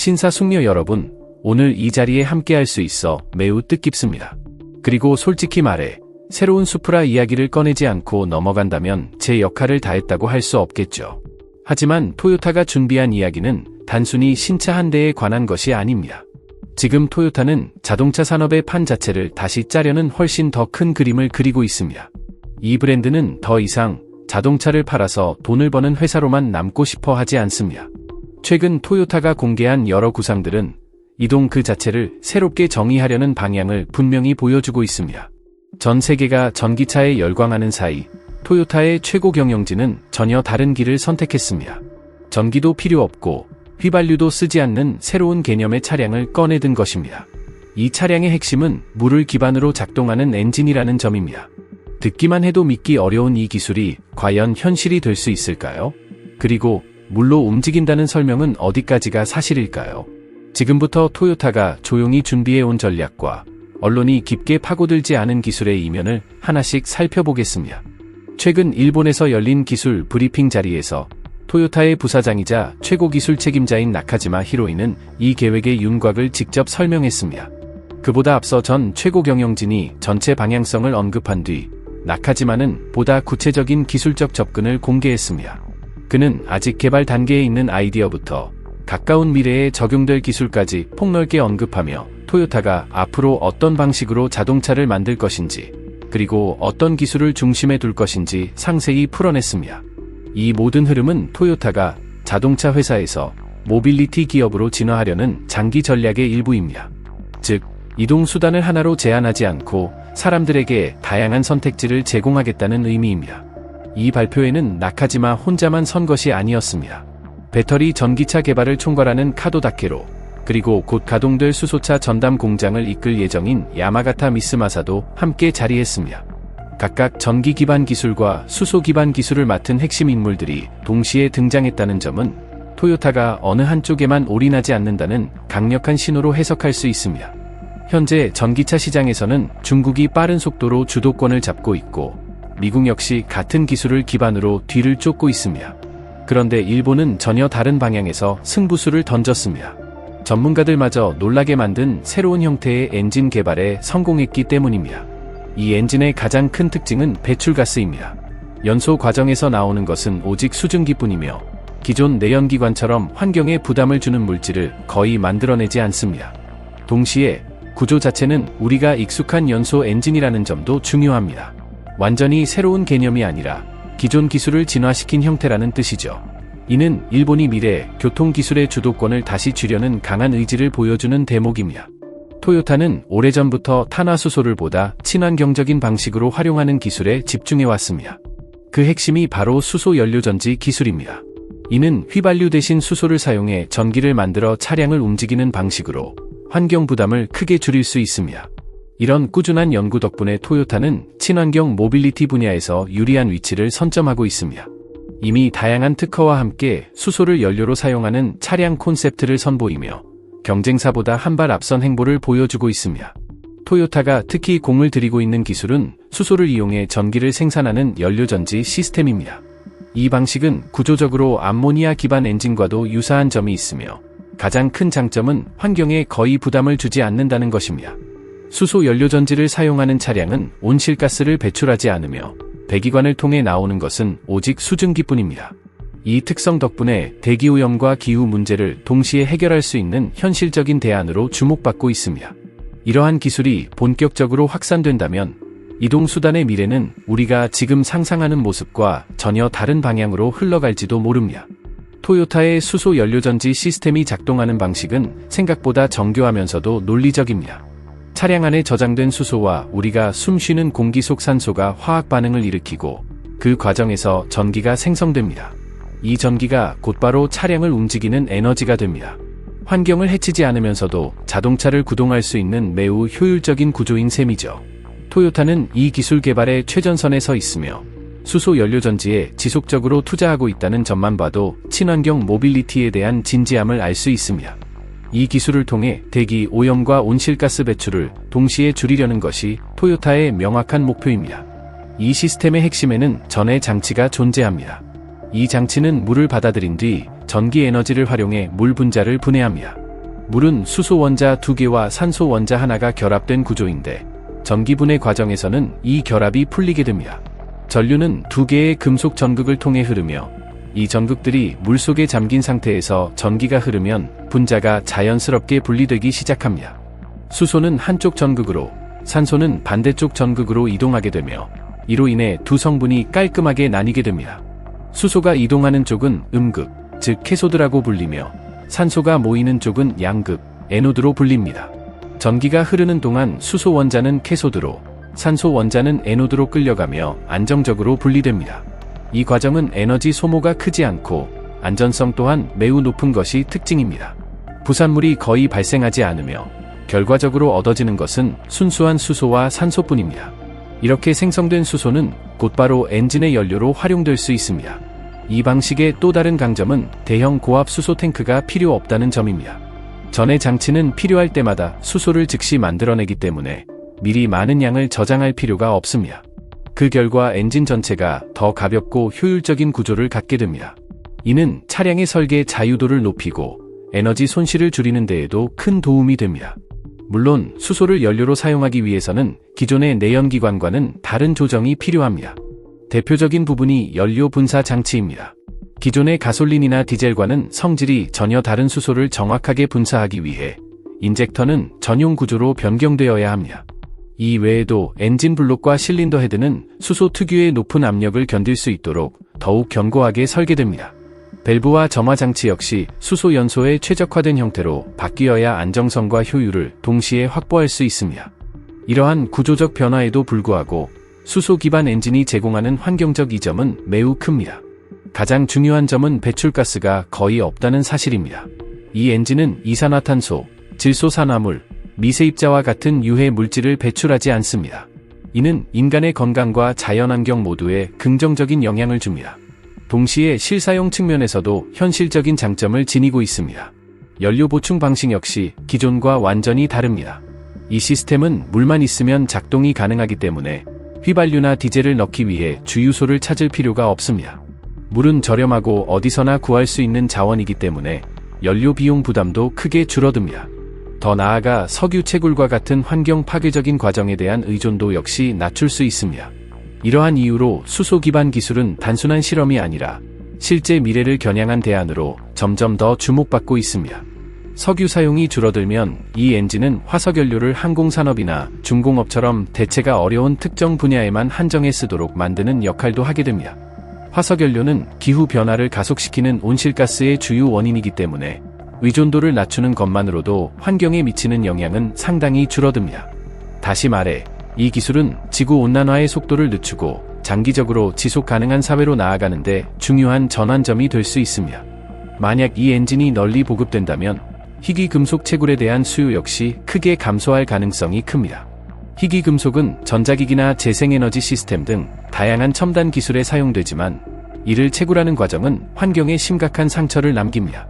신사숙녀 여러분, 오늘 이 자리에 함께할 수 있어 매우 뜻깊습니다. 그리고 솔직히 말해 새로운 수프라 이야기를 꺼내지 않고 넘어간다면 제 역할을 다했다고 할 수 없겠죠. 하지만 토요타가 준비한 이야기는 단순히 신차 한 대에 관한 것이 아닙니다. 지금 토요타는 자동차 산업의 판 자체를 다시 짜려는 훨씬 더 큰 그림을 그리고 있습니다. 이 브랜드는 더 이상 자동차를 팔아서 돈을 버는 회사로만 남고 싶어 하지 않습니다. 최근 토요타가 공개한 여러 구상들은 이동 그 자체를 새롭게 정의하려는 방향을 분명히 보여주고 있습니다. 전 세계가 전기차에 열광하는 사이 토요타의 최고 경영진은 전혀 다른 길을 선택했습니다. 전기도 필요 없고 휘발유도 쓰지 않는 새로운 개념의 차량을 꺼내든 것입니다. 이 차량의 핵심은 물을 기반으로 작동하는 엔진이라는 점입니다. 듣기만 해도 믿기 어려운 이 기술이 과연 현실이 될 수 있을까요? 그리고 물로 움직인다는 설명은 어디까지가 사실일까요? 지금부터 토요타가 조용히 준비해온 전략과 언론이 깊게 파고들지 않은 기술의 이면을 하나씩 살펴보겠습니다. 최근 일본에서 열린 기술 브리핑 자리에서 토요타의 부사장이자 최고 기술 책임자인 나카지마 히로이는 이 계획의 윤곽을 직접 설명했습니다. 그보다 앞서 전 최고 경영진이 전체 방향성을 언급한 뒤 나카지마는 보다 구체적인 기술적 접근을 공개했습니다. 그는 아직 개발 단계에 있는 아이디어부터 가까운 미래에 적용될 기술까지 폭넓게 언급하며 토요타가 앞으로 어떤 방식으로 자동차를 만들 것인지 그리고 어떤 기술을 중심에 둘 것인지 상세히 풀어냈습니다. 이 모든 흐름은 토요타가 자동차 회사에서 모빌리티 기업으로 진화하려는 장기 전략의 일부입니다. 즉, 이동 수단을 하나로 제한하지 않고 사람들에게 다양한 선택지를 제공하겠다는 의미입니다. 이 발표에는 나카지마 혼자만 선 것이 아니었습니다. 배터리 전기차 개발을 총괄하는 카도 다케로, 그리고 곧 가동될 수소차 전담 공장을 이끌 예정인 야마가타 미쓰마사도 함께 자리했습니다. 각각 전기 기반 기술과 수소 기반 기술을 맡은 핵심 인물들이 동시에 등장했다는 점은 토요타가 어느 한쪽에만 올인하지 않는다는 강력한 신호로 해석할 수 있습니다. 현재 전기차 시장에서는 중국이 빠른 속도로 주도권을 잡고 있고 미국 역시 같은 기술을 기반으로 뒤를 쫓고 있습니다. 그런데 일본은 전혀 다른 방향에서 승부수를 던졌습니다. 전문가들마저 놀라게 만든 새로운 형태의 엔진 개발에 성공했기 때문입니다. 이 엔진의 가장 큰 특징은 배출가스입니다. 연소 과정에서 나오는 것은 오직 수증기뿐이며 기존 내연기관처럼 환경에 부담을 주는 물질을 거의 만들어내지 않습니다. 동시에 구조 자체는 우리가 익숙한 연소 엔진이라는 점도 중요합니다. 완전히 새로운 개념이 아니라 기존 기술을 진화시킨 형태라는 뜻이죠. 이는 일본이 미래 교통기술의 주도권을 다시 쥐려는 강한 의지를 보여주는 대목입니다. 토요타는 오래전부터 탄화수소를 보다 친환경적인 방식으로 활용하는 기술에 집중해왔습니다. 그 핵심이 바로 수소 연료전지 기술입니다. 이는 휘발유 대신 수소를 사용해 전기를 만들어 차량을 움직이는 방식으로 환경 부담을 크게 줄일 수 있습니다. 이런 꾸준한 연구 덕분에 토요타는 친환경 모빌리티 분야에서 유리한 위치를 선점하고 있습니다. 이미 다양한 특허와 함께 수소를 연료로 사용하는 차량 콘셉트를 선보이며 경쟁사보다 한 발 앞선 행보를 보여주고 있습니다. 토요타가 특히 공을 들이고 있는 기술은 수소를 이용해 전기를 생산하는 연료전지 시스템입니다. 이 방식은 구조적으로 암모니아 기반 엔진과도 유사한 점이 있으며 가장 큰 장점은 환경에 거의 부담을 주지 않는다는 것입니다. 수소 연료전지를 사용하는 차량은 온실가스를 배출하지 않으며 배기관을 통해 나오는 것은 오직 수증기뿐입니다. 이 특성 덕분에 대기오염과 기후 문제를 동시에 해결할 수 있는 현실적인 대안으로 주목받고 있습니다. 이러한 기술이 본격적으로 확산된다면 이동수단의 미래는 우리가 지금 상상하는 모습과 전혀 다른 방향으로 흘러갈지도 모릅니다. 토요타의 수소 연료전지 시스템이 작동하는 방식은 생각보다 정교하면서도 논리적입니다. 차량 안에 저장된 수소와 우리가 숨쉬는 공기 속 산소가 화학 반응을 일으키고 그 과정에서 전기가 생성됩니다. 이 전기가 곧바로 차량을 움직이는 에너지가 됩니다. 환경을 해치지 않으면서도 자동차를 구동할 수 있는 매우 효율적인 구조인 셈이죠. 토요타는 이 기술 개발의 최전선에 서 있으며 수소 연료전지에 지속적으로 투자하고 있다는 점만 봐도 친환경 모빌리티에 대한 진지함을 알 수 있습니다. 이 기술을 통해 대기 오염과 온실가스 배출을 동시에 줄이려는 것이 토요타의 명확한 목표입니다. 이 시스템의 핵심에는 전해 장치가 존재합니다. 이 장치는 물을 받아들인 뒤 전기 에너지를 활용해 물 분자를 분해합니다. 물은 수소 원자 2개와 산소 원자 하나가 결합된 구조인데 전기분해 과정에서는 이 결합이 풀리게 됩니다. 전류는 2개의 금속 전극을 통해 흐르며 이 전극들이 물속에 잠긴 상태에서 전기가 흐르면 분자가 자연스럽게 분리되기 시작합니다. 수소는 한쪽 전극으로, 산소는 반대쪽 전극으로 이동하게 되며 이로 인해 두 성분이 깔끔하게 나뉘게 됩니다. 수소가 이동하는 쪽은 음극, 즉 캐소드라고 불리며 산소가 모이는 쪽은 양극, 에노드로 불립니다. 전기가 흐르는 동안 수소 원자는 캐소드로, 산소 원자는 에노드로 끌려가며 안정적으로 분리됩니다. 이 과정은 에너지 소모가 크지 않고 안전성 또한 매우 높은 것이 특징입니다. 부산물이 거의 발생하지 않으며 결과적으로 얻어지는 것은 순수한 수소와 산소뿐입니다. 이렇게 생성된 수소는 곧바로 엔진의 연료로 활용될 수 있습니다. 이 방식의 또 다른 강점은 대형 고압 수소 탱크가 필요 없다는 점입니다. 전해 장치는 필요할 때마다 수소를 즉시 만들어내기 때문에 미리 많은 양을 저장할 필요가 없습니다. 그 결과 엔진 전체가 더 가볍고 효율적인 구조를 갖게 됩니다. 이는 차량의 설계 자유도를 높이고 에너지 손실을 줄이는 데에도 큰 도움이 됩니다. 물론 수소를 연료로 사용하기 위해서는 기존의 내연기관과는 다른 조정이 필요합니다. 대표적인 부분이 연료 분사 장치입니다. 기존의 가솔린이나 디젤과는 성질이 전혀 다른 수소를 정확하게 분사하기 위해 인젝터는 전용 구조로 변경되어야 합니다. 이 외에도 엔진 블록과 실린더 헤드는 수소 특유의 높은 압력을 견딜 수 있도록 더욱 견고하게 설계됩니다. 밸브와 점화 장치 역시 수소 연소에 최적화된 형태로 바뀌어야 안정성과 효율을 동시에 확보할 수 있습니다. 이러한 구조적 변화에도 불구하고 수소 기반 엔진이 제공하는 환경적 이점은 매우 큽니다. 가장 중요한 점은 배출가스가 거의 없다는 사실입니다. 이 엔진은 이산화탄소, 질소산화물, 미세입자와 같은 유해 물질을 배출하지 않습니다. 이는 인간의 건강과 자연환경 모두에 긍정적인 영향을 줍니다. 동시에 실사용 측면에서도 현실적인 장점을 지니고 있습니다. 연료 보충 방식 역시 기존과 완전히 다릅니다. 이 시스템은 물만 있으면 작동이 가능하기 때문에 휘발유나 디젤을 넣기 위해 주유소를 찾을 필요가 없습니다. 물은 저렴하고 어디서나 구할 수 있는 자원이기 때문에 연료 비용 부담도 크게 줄어듭니다. 더 나아가 석유 채굴과 같은 환경 파괴적인 과정에 대한 의존도 역시 낮출 수 있습니다. 이러한 이유로 수소 기반 기술은 단순한 실험이 아니라 실제 미래를 겨냥한 대안으로 점점 더 주목받고 있습니다. 석유 사용이 줄어들면 이 엔진은 화석연료를 항공산업이나 중공업처럼 대체가 어려운 특정 분야에만 한정해 쓰도록 만드는 역할도 하게 됩니다. 화석연료는 기후변화를 가속시키는 온실가스의 주요 원인이기 때문에 의존도를 낮추는 것만으로도 환경에 미치는 영향은 상당히 줄어듭니다. 다시 말해, 이 기술은 지구온난화의 속도를 늦추고 장기적으로 지속 가능한 사회로 나아가는데 중요한 전환점이 될 수 있습니다. 만약 이 엔진이 널리 보급된다면 희귀금속 채굴에 대한 수요 역시 크게 감소할 가능성이 큽니다. 희귀금속은 전자기기나 재생에너지 시스템 등 다양한 첨단 기술에 사용되지만 이를 채굴하는 과정은 환경에 심각한 상처를 남깁니다.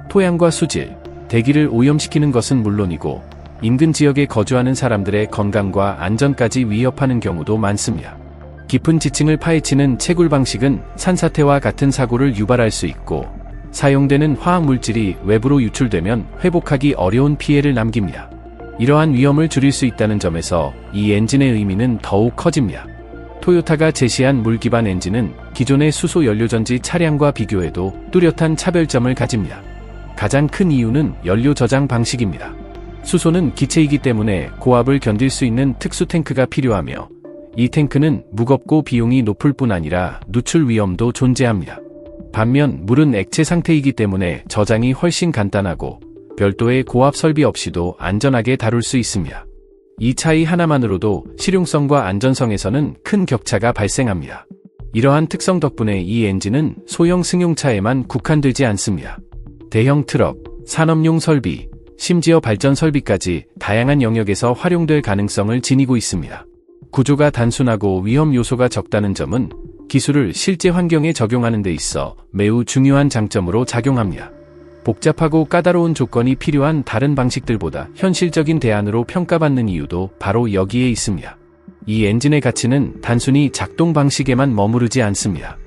토양과 수질, 대기를 오염시키는 것은 물론이고 인근 지역에 거주하는 사람들의 건강과 안전까지 위협하는 경우도 많습니다. 깊은 지층을 파헤치는 채굴 방식은 산사태와 같은 사고를 유발할 수 있고 사용되는 화학물질이 외부로 유출되면 회복하기 어려운 피해를 남깁니다. 이러한 위험을 줄일 수 있다는 점에서 이 엔진의 의미는 더욱 커집니다. 토요타가 제시한 물 기반 엔진은 기존의 수소 연료전지 차량과 비교해도 뚜렷한 차별점을 가집니다. 가장 큰 이유는 연료 저장 방식입니다. 수소는 기체이기 때문에 고압을 견딜 수 있는 특수 탱크가 필요하며 이 탱크는 무겁고 비용이 높을 뿐 아니라 누출 위험도 존재합니다. 반면 물은 액체 상태이기 때문에 저장이 훨씬 간단하고 별도의 고압 설비 없이도 안전하게 다룰 수 있습니다. 이 차이 하나만으로도 실용성과 안전성에서는 큰 격차가 발생합니다. 이러한 특성 덕분에 이 엔진은 소형 승용차에만 국한되지 않습니다. 대형 트럭, 산업용 설비, 심지어 발전 설비까지 다양한 영역에서 활용될 가능성을 지니고 있습니다. 구조가 단순하고 위험 요소가 적다는 점은 기술을 실제 환경에 적용하는 데 있어 매우 중요한 장점으로 작용합니다. 복잡하고 까다로운 조건이 필요한 다른 방식들보다 현실적인 대안으로 평가받는 이유도 바로 여기에 있습니다. 이 엔진의 가치는 단순히 작동 방식에만 머무르지 않습니다.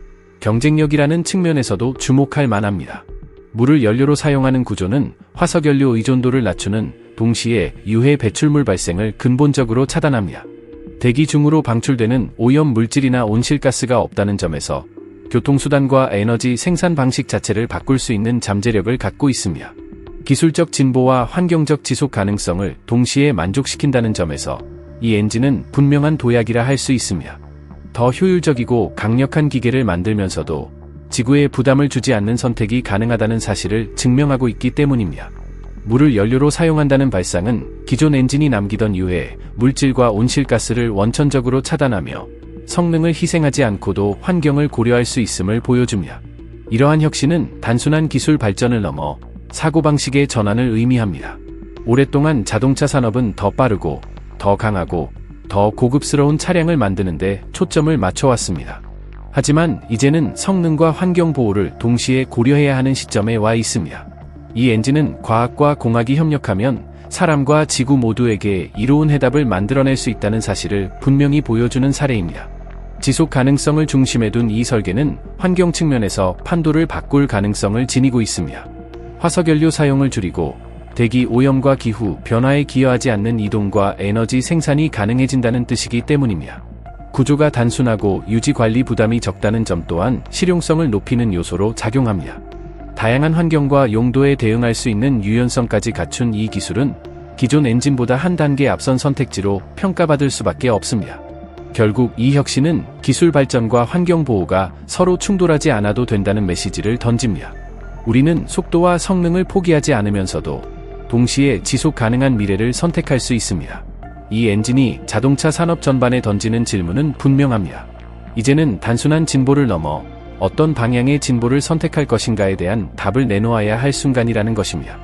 경쟁력이라는 측면에서도 주목할 만합니다. 물을 연료로 사용하는 구조는 화석연료 의존도를 낮추는 동시에 유해 배출물 발생을 근본적으로 차단합니다. 대기 중으로 방출되는 오염 물질이나 온실가스가 없다는 점에서 교통수단과 에너지 생산 방식 자체를 바꿀 수 있는 잠재력을 갖고 있습니다. 기술적 진보와 환경적 지속 가능성을 동시에 만족시킨다는 점에서 이 엔진은 분명한 도약이라 할 수 있습니다. 더 효율적이고 강력한 기계를 만들면서도 지구에 부담을 주지 않는 선택이 가능하다는 사실을 증명하고 있기 때문입니다. 물을 연료로 사용한다는 발상은 기존 엔진이 남기던 유해, 물질과 온실가스를 원천적으로 차단하며 성능을 희생하지 않고도 환경을 고려할 수 있음을 보여줍니다. 이러한 혁신은 단순한 기술 발전을 넘어 사고방식의 전환을 의미합니다. 오랫동안 자동차 산업은 더 빠르고, 더 강하고, 더 고급스러운 차량을 만드는 데 초점을 맞춰왔습니다. 하지만 이제는 성능과 환경 보호를 동시에 고려해야 하는 시점에 와 있습니다. 이 엔진은 과학과 공학이 협력하면 사람과 지구 모두에게 이로운 해답을 만들어낼 수 있다는 사실을 분명히 보여주는 사례입니다. 지속 가능성을 중심에 둔 이 설계는 환경 측면에서 판도를 바꿀 가능성을 지니고 있습니다. 화석연료 사용을 줄이고 대기 오염과 기후 변화에 기여하지 않는 이동과 에너지 생산이 가능해진다는 뜻이기 때문입니다. 구조가 단순하고 유지 관리 부담이 적다는 점 또한 실용성을 높이는 요소로 작용합니다. 다양한 환경과 용도에 대응할 수 있는 유연성까지 갖춘 이 기술은 기존 엔진보다 한 단계 앞선 선택지로 평가받을 수밖에 없습니다. 결국 이 혁신은 기술 발전과 환경 보호가 서로 충돌하지 않아도 된다는 메시지를 던집니다. 우리는 속도와 성능을 포기하지 않으면서도 동시에 지속 가능한 미래를 선택할 수 있습니다. 이 엔진이 자동차 산업 전반에 던지는 질문은 분명합니다. 이제는 단순한 진보를 넘어 어떤 방향의 진보를 선택할 것인가에 대한 답을 내놓아야 할 순간이라는 것입니다.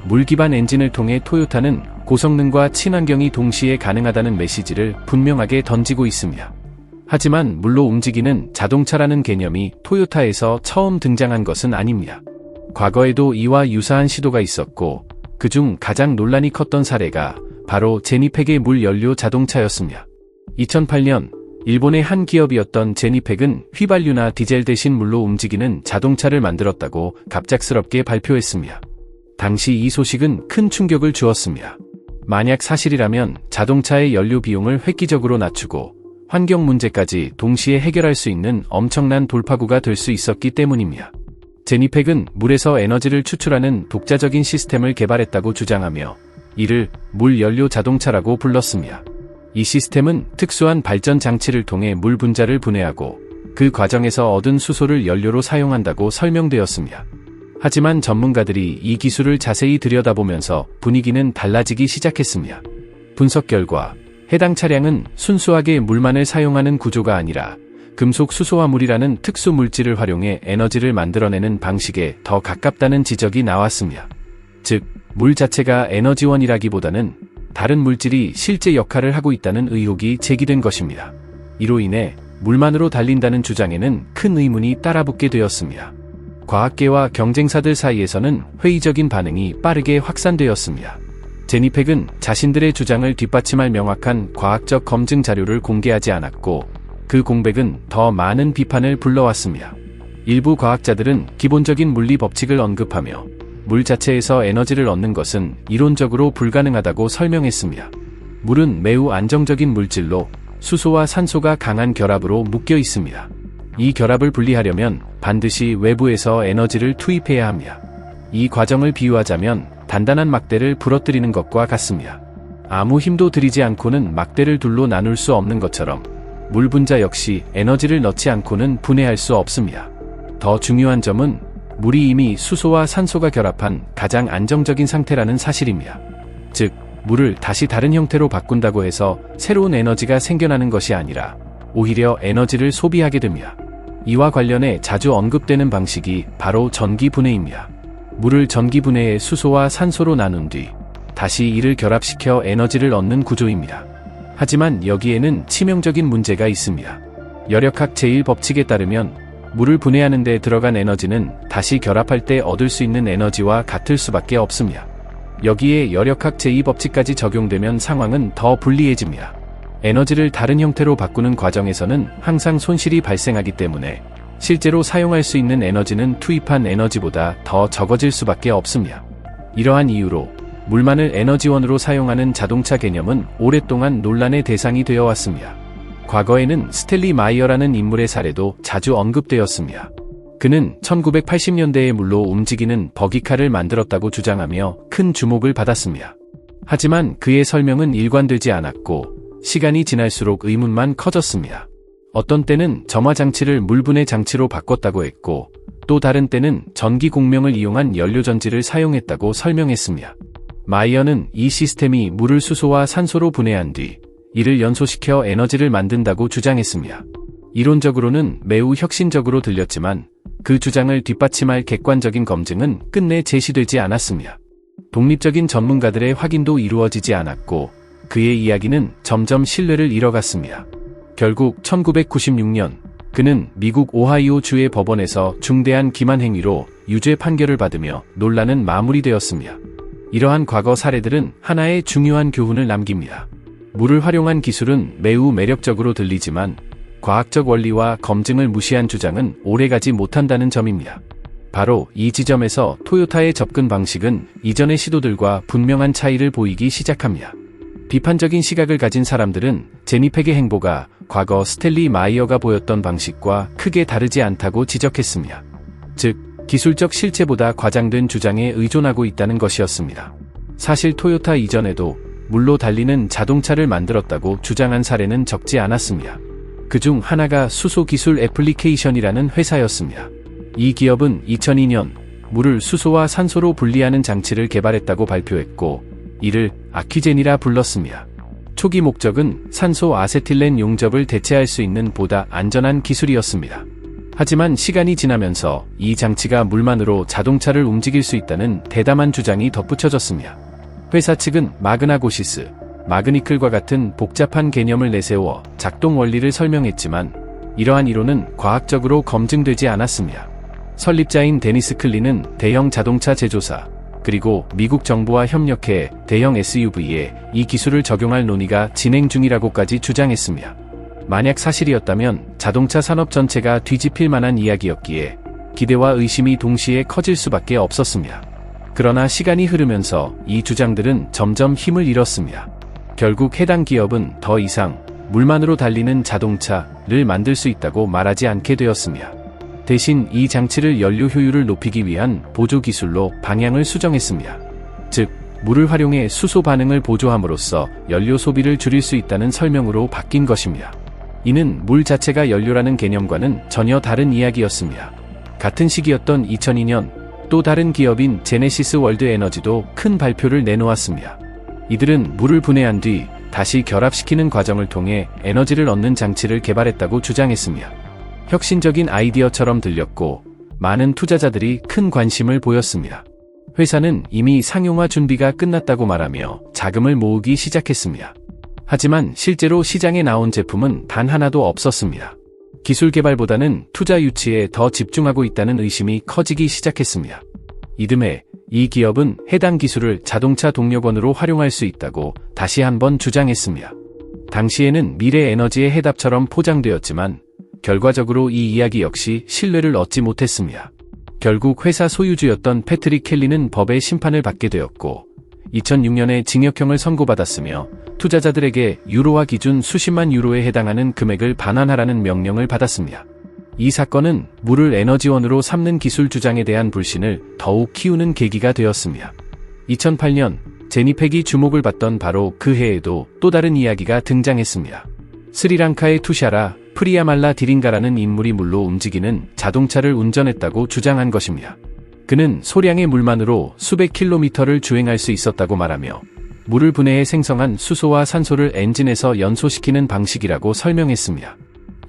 물 기반 엔진을 통해 토요타는 고성능과 친환경이 동시에 가능하다는 메시지를 분명하게 던지고 있습니다. 하지만 물로 움직이는 자동차라는 개념이 토요타에서 처음 등장한 것은 아닙니다. 과거에도 이와 유사한 시도가 있었고 그중 가장 논란이 컸던 사례가 바로 제니팩의 물 연료 자동차였습니다. 2008년 일본의 한 기업이었던 제니팩은 휘발유나 디젤 대신 물로 움직이는 자동차를 만들었다고 갑작스럽게 발표했습니다. 당시 이 소식은 큰 충격을 주었습니다. 만약 사실이라면 자동차의 연료 비용을 획기적으로 낮추고 환경 문제까지 동시에 해결할 수 있는 엄청난 돌파구가 될 수 있었기 때문입니다. 제니팩은 물에서 에너지를 추출하는 독자적인 시스템을 개발했다고 주장하며 이를 물 연료 자동차라고 불렀습니다. 이 시스템은 특수한 발전 장치를 통해 물 분자를 분해하고 그 과정에서 얻은 수소를 연료로 사용한다고 설명되었습니다. 하지만 전문가들이 이 기술을 자세히 들여다보면서 분위기는 달라지기 시작했습니다. 분석 결과 해당 차량은 순수하게 물만을 사용하는 구조가 아니라 금속 수소화물이라는 특수 물질을 활용해 에너지를 만들어내는 방식에 더 가깝다는 지적이 나왔습니다. 즉, 물 자체가 에너지원이라기보다는 다른 물질이 실제 역할을 하고 있다는 의혹이 제기된 것입니다. 이로 인해 물만으로 달린다는 주장에는 큰 의문이 따라붙게 되었습니다. 과학계와 경쟁사들 사이에서는 회의적인 반응이 빠르게 확산되었습니다. 제니팩은 자신들의 주장을 뒷받침할 명확한 과학적 검증 자료를 공개하지 않았고 그 공백은 더 많은 비판을 불러왔습니다. 일부 과학자들은 기본적인 물리 법칙을 언급하며 물 자체에서 에너지를 얻는 것은 이론적으로 불가능하다고 설명했습니다. 물은 매우 안정적인 물질로 수소와 산소가 강한 결합으로 묶여 있습니다. 이 결합을 분리하려면 반드시 외부에서 에너지를 투입해야 합니다. 이 과정을 비유하자면 단단한 막대를 부러뜨리는 것과 같습니다. 아무 힘도 들이지 않고는 막대를 둘로 나눌 수 없는 것처럼 물 분자 역시 에너지를 넣지 않고는 분해할 수 없습니다. 더 중요한 점은 물이 이미 수소와 산소가 결합한 가장 안정적인 상태라는 사실입니다. 즉, 물을 다시 다른 형태로 바꾼다고 해서 새로운 에너지가 생겨나는 것이 아니라 오히려 에너지를 소비하게 됩니다. 이와 관련해 자주 언급되는 방식이 바로 전기분해입니다. 물을 전기분해해 수소와 산소로 나눈 뒤 다시 이를 결합시켜 에너지를 얻는 구조입니다. 하지만 여기에는 치명적인 문제가 있습니다. 열역학 제1법칙에 따르면 물을 분해하는 데 들어간 에너지는 다시 결합할 때 얻을 수 있는 에너지와 같을 수밖에 없습니다. 여기에 열역학 제2법칙까지 적용되면 상황은 더 불리해집니다. 에너지를 다른 형태로 바꾸는 과정에서는 항상 손실이 발생하기 때문에 실제로 사용할 수 있는 에너지는 투입한 에너지보다 더 적어질 수밖에 없습니다. 이러한 이유로 물만을 에너지원으로 사용하는 자동차 개념은 오랫동안 논란의 대상이 되어 왔습니다. 과거에는 스탠리 마이어라는 인물의 사례도 자주 언급되었습니다. 그는 1980년대에 물로 움직이는 버기카를 만들었다고 주장하며 큰 주목을 받았습니다. 하지만 그의 설명은 일관되지 않았고 시간이 지날수록 의문만 커졌습니다. 어떤 때는 점화 장치를 물분해 장치로 바꿨다고 했고 또 다른 때는 전기 공명을 이용한 연료전지를 사용했다고 설명했습니다. 마이어는 이 시스템이 물을 수소와 산소로 분해한 뒤 이를 연소시켜 에너지를 만든다고 주장했습니다. 이론적으로는 매우 혁신적으로 들렸지만 그 주장을 뒷받침할 객관적인 검증은 끝내 제시되지 않았습니다. 독립적인 전문가들의 확인도 이루어지지 않았고 그의 이야기는 점점 신뢰를 잃어갔습니다. 결국 1996년 그는 미국 오하이오 주의 법원에서 중대한 기만 행위로 유죄 판결을 받으며 논란은 마무리되었습니다. 이러한 과거 사례들은 하나의 중요한 교훈을 남깁니다. 물을 활용한 기술은 매우 매력적으로 들리지만 과학적 원리와 검증을 무시한 주장은 오래가지 못한다는 점입니다. 바로 이 지점에서 토요타의 접근 방식은 이전의 시도들과 분명한 차이를 보이기 시작합니다. 비판적인 시각을 가진 사람들은 제니팩의 행보가 과거 스탠리 마이어가 보였던 방식과 크게 다르지 않다고 지적했습니다. 즉, 기술적 실체보다 과장된 주장에 의존하고 있다는 것이었습니다. 사실 토요타 이전에도 물로 달리는 자동차를 만들었다고 주장한 사례는 적지 않았습니다. 그중 하나가 수소 기술 애플리케이션이라는 회사였습니다. 이 기업은 2002년 물을 수소와 산소로 분리하는 장치를 개발했다고 발표했고 이를 아퀴젠이라 불렀습니다. 초기 목적은 산소 아세틸렌 용접을 대체할 수 있는 보다 안전한 기술이었습니다. 하지만 시간이 지나면서 이 장치가 물만으로 자동차를 움직일 수 있다는 대담한 주장이 덧붙여졌습니다. 회사 측은 마그나고시스, 마그니클과 같은 복잡한 개념을 내세워 작동 원리를 설명했지만 이러한 이론은 과학적으로 검증되지 않았습니다. 설립자인 데니스 클리는 대형 자동차 제조사, 그리고 미국 정부와 협력해 대형 SUV에 이 기술을 적용할 논의가 진행 중이라고까지 주장했습니다. 만약 사실이었다면 자동차 산업 전체가 뒤집힐 만한 이야기였기에 기대와 의심이 동시에 커질 수밖에 없었습니다. 그러나 시간이 흐르면서 이 주장들은 점점 힘을 잃었습니다. 결국 해당 기업은 더 이상 물만으로 달리는 자동차를 만들 수 있다고 말하지 않게 되었습니다. 대신 이 장치를 연료 효율을 높이기 위한 보조 기술로 방향을 수정했습니다. 즉, 물을 활용해 수소 반응을 보조함으로써 연료 소비를 줄일 수 있다는 설명으로 바뀐 것입니다. 이는 물 자체가 연료라는 개념과는 전혀 다른 이야기였습니다. 같은 시기였던 2002년 또 다른 기업인 제네시스 월드 에너지도 큰 발표를 내놓았습니다. 이들은 물을 분해한 뒤 다시 결합시키는 과정을 통해 에너지를 얻는 장치를 개발했다고 주장했습니다. 혁신적인 아이디어처럼 들렸고 많은 투자자들이 큰 관심을 보였습니다. 회사는 이미 상용화 준비가 끝났다고 말하며 자금을 모으기 시작했습니다. 하지만 실제로 시장에 나온 제품은 단 하나도 없었습니다. 기술 개발보다는 투자 유치에 더 집중하고 있다는 의심이 커지기 시작했습니다. 이듬해 이 기업은 해당 기술을 자동차 동력원으로 활용할 수 있다고 다시 한번 주장했습니다. 당시에는 미래 에너지의 해답처럼 포장되었지만 결과적으로 이 이야기 역시 신뢰를 얻지 못했습니다. 결국 회사 소유주였던 패트릭 켈리는 법의 심판을 받게 되었고 2006년에 징역형을 선고받았으며 투자자들에게 유로화 기준 수십만 유로에 해당하는 금액을 반환하라는 명령을 받았습니다. 이 사건은 물을 에너지원으로 삼는 기술 주장에 대한 불신을 더욱 키우는 계기가 되었습니다. 2008년 제니팩이 주목을 받던 바로 그 해에도 또 다른 이야기가 등장했습니다. 스리랑카의 투샤라 프리야말라 디링가라는 인물이 물로 움직이는 자동차를 운전했다고 주장한 것입니다. 그는 소량의 물만으로 수백 킬로미터를 주행할 수 있었다고 말하며 물을 분해해 생성한 수소와 산소를 엔진에서 연소시키는 방식이라고 설명했습니다.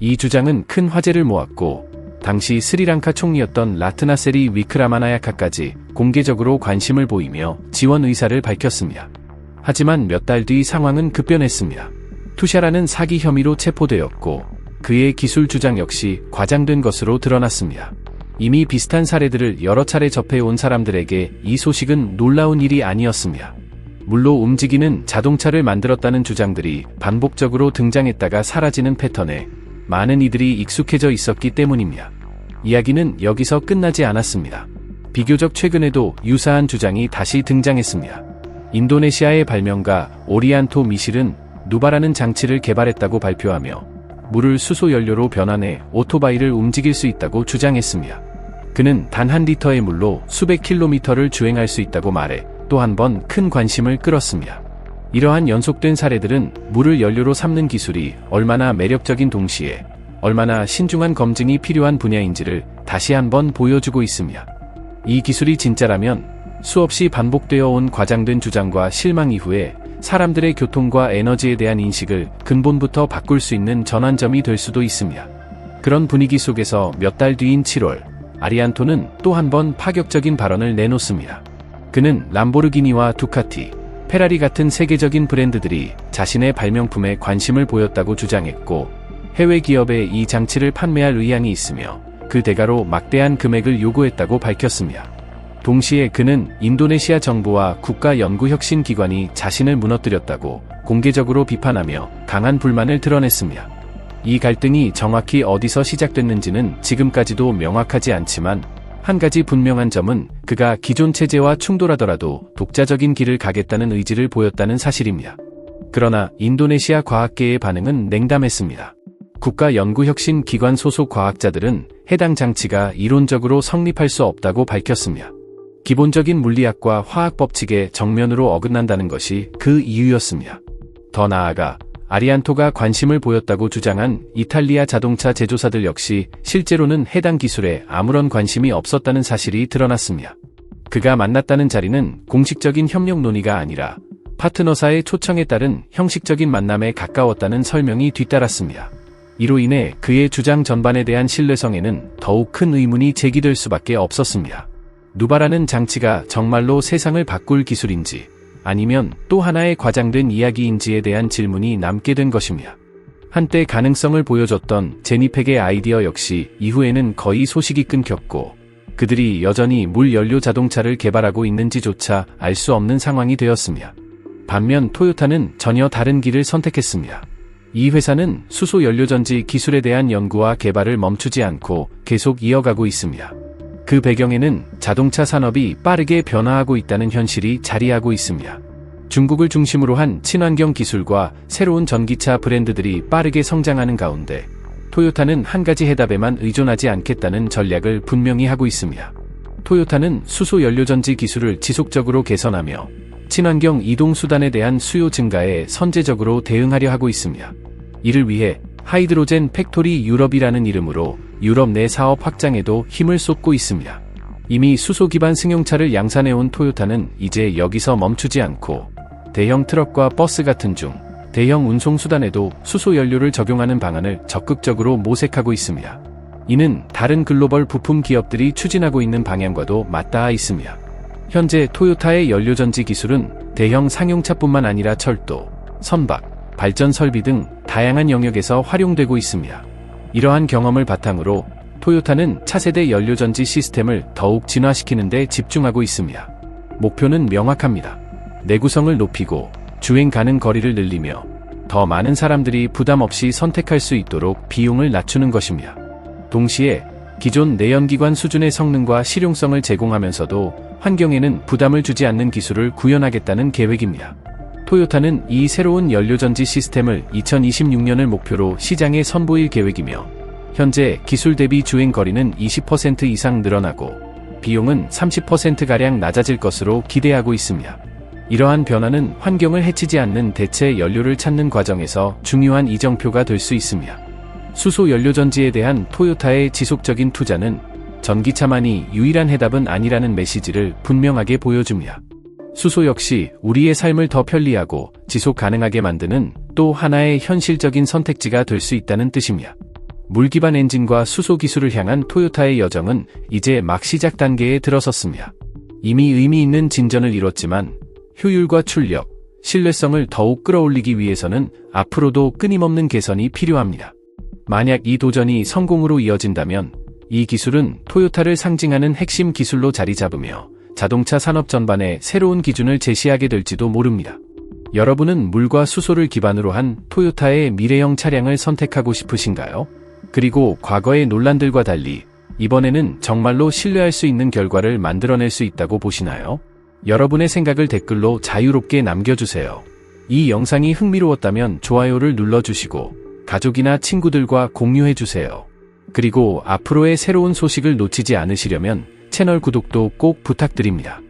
이 주장은 큰 화제를 모았고 당시 스리랑카 총리였던 라트나세리 위크라마나야카까지 공개적으로 관심을 보이며 지원 의사를 밝혔습니다. 하지만 몇 달 뒤 상황은 급변했습니다. 투샤라는 사기 혐의로 체포되었고 그의 기술 주장 역시 과장된 것으로 드러났습니다. 이미 비슷한 사례들을 여러 차례 접해온 사람들에게 이 소식은 놀라운 일이 아니었습니다. 물로 움직이는 자동차를 만들었다는 주장들이 반복적으로 등장했다가 사라지는 패턴에 많은 이들이 익숙해져 있었기 때문입니다. 이야기는 여기서 끝나지 않았습니다. 비교적 최근에도 유사한 주장이 다시 등장했습니다. 인도네시아의 발명가 오리안토 미실은 누바라는 장치를 개발했다고 발표하며 물을 수소 연료로 변환해 오토바이를 움직일 수 있다고 주장했습니다. 그는 단 한 리터의 물로 수백 킬로미터를 주행할 수 있다고 말해 또 한 번 큰 관심을 끌었습니다. 이러한 연속된 사례들은 물을 연료로 삼는 기술이 얼마나 매력적인 동시에 얼마나 신중한 검증이 필요한 분야인지를 다시 한번 보여주고 있습니다. 이 기술이 진짜라면 수없이 반복되어 온 과장된 주장과 실망 이후에 사람들의 교통과 에너지에 대한 인식을 근본부터 바꿀 수 있는 전환점이 될 수도 있습니다. 그런 분위기 속에서 몇 달 뒤인 7월, 아리안토는 또 한 번 파격적인 발언을 내놓습니다. 그는 람보르기니와 두카티, 페라리 같은 세계적인 브랜드들이 자신의 발명품에 관심을 보였다고 주장했고, 해외 기업에 이 장치를 판매할 의향이 있으며 그 대가로 막대한 금액을 요구했다고 밝혔습니다. 동시에 그는 인도네시아 정부와 국가연구혁신기관이 자신을 무너뜨렸다고 공개적으로 비판하며 강한 불만을 드러냈습니다. 이 갈등이 정확히 어디서 시작됐는지는 지금까지도 명확하지 않지만 한 가지 분명한 점은 그가 기존 체제와 충돌하더라도 독자적인 길을 가겠다는 의지를 보였다는 사실입니다. 그러나 인도네시아 과학계의 반응은 냉담했습니다. 국가연구혁신기관 소속 과학자들은 해당 장치가 이론적으로 성립할 수 없다고 밝혔습니다. 기본적인 물리학과 화학 법칙에 정면으로 어긋난다는 것이 그 이유였습니다. 더 나아가 아리안토가 관심을 보였다고 주장한 이탈리아 자동차 제조사들 역시 실제로는 해당 기술에 아무런 관심이 없었다는 사실이 드러났습니다. 그가 만났다는 자리는 공식적인 협력 논의가 아니라 파트너사의 초청에 따른 형식적인 만남에 가까웠다는 설명이 뒤따랐습니다. 이로 인해 그의 주장 전반에 대한 신뢰성에는 더욱 큰 의문이 제기될 수밖에 없었습니다. 누바라는 장치가 정말로 세상을 바꿀 기술인지 아니면 또 하나의 과장된 이야기인지에 대한 질문이 남게 된 것입니다. 한때 가능성을 보여줬던 제니팩의 아이디어 역시 이후에는 거의 소식이 끊겼고 그들이 여전히 물 연료 자동차를 개발하고 있는지조차 알 수 없는 상황이 되었습니다. 반면 토요타는 전혀 다른 길을 선택했습니다. 이 회사는 수소 연료전지 기술에 대한 연구와 개발을 멈추지 않고 계속 이어가고 있습니다. 그 배경에는 자동차 산업이 빠르게 변화하고 있다는 현실이 자리하고 있습니다. 중국을 중심으로 한 친환경 기술과 새로운 전기차 브랜드들이 빠르게 성장하는 가운데 토요타는 한 가지 해답에만 의존하지 않겠다는 전략을 분명히 하고 있습니다. 토요타는 수소 연료전지 기술을 지속적으로 개선하며 친환경 이동수단에 대한 수요 증가에 선제적으로 대응하려 하고 있습니다. 이를 위해 하이드로젠 팩토리 유럽이라는 이름으로 유럽 내 사업 확장에도 힘을 쏟고 있습니다. 이미 수소 기반 승용차를 양산해온 토요타는 이제 여기서 멈추지 않고 대형 트럭과 버스 같은 대형 운송수단에도 수소 연료를 적용하는 방안을 적극적으로 모색하고 있습니다. 이는 다른 글로벌 부품 기업들이 추진하고 있는 방향과도 맞닿아 있습니다. 현재 토요타의 연료전지 기술은 대형 상용차뿐만 아니라 철도, 선박, 발전 설비 등 다양한 영역에서 활용되고 있습니다. 이러한 경험을 바탕으로 토요타는 차세대 연료전지 시스템을 더욱 진화시키는 데 집중하고 있습니다. 목표는 명확합니다. 내구성을 높이고 주행 가능 거리를 늘리며 더 많은 사람들이 부담 없이 선택할 수 있도록 비용을 낮추는 것입니다. 동시에 기존 내연기관 수준의 성능과 실용성을 제공하면서도 환경에는 부담을 주지 않는 기술을 구현하겠다는 계획입니다. 토요타는 이 새로운 연료전지 시스템을 2026년을 목표로 시장에 선보일 계획이며 현재 기술 대비 주행 거리는 20% 이상 늘어나고 비용은 30%가량 낮아질 것으로 기대하고 있습니다. 이러한 변화는 환경을 해치지 않는 대체 연료를 찾는 과정에서 중요한 이정표가 될 수 있습니다. 수소 연료전지에 대한 토요타의 지속적인 투자는 전기차만이 유일한 해답은 아니라는 메시지를 분명하게 보여줍니다. 수소 역시 우리의 삶을 더 편리하고 지속 가능하게 만드는 또 하나의 현실적인 선택지가 될 수 있다는 뜻입니다. 물 기반 엔진과 수소 기술을 향한 토요타의 여정은 이제 막 시작 단계에 들어섰습니다. 이미 의미 있는 진전을 이뤘지만 효율과 출력, 신뢰성을 더욱 끌어올리기 위해서는 앞으로도 끊임없는 개선이 필요합니다. 만약 이 도전이 성공으로 이어진다면 이 기술은 토요타를 상징하는 핵심 기술로 자리 잡으며 자동차 산업 전반에 새로운 기준을 제시하게 될지도 모릅니다. 여러분은 물과 수소를 기반으로 한 토요타의 미래형 차량을 선택하고 싶으신가요? 그리고 과거의 논란들과 달리 이번에는 정말로 신뢰할 수 있는 결과를 만들어낼 수 있다고 보시나요? 여러분의 생각을 댓글로 자유롭게 남겨주세요. 이 영상이 흥미로웠다면 좋아요를 눌러주시고 가족이나 친구들과 공유해주세요. 그리고 앞으로의 새로운 소식을 놓치지 않으시려면 채널 구독도 꼭 부탁드립니다.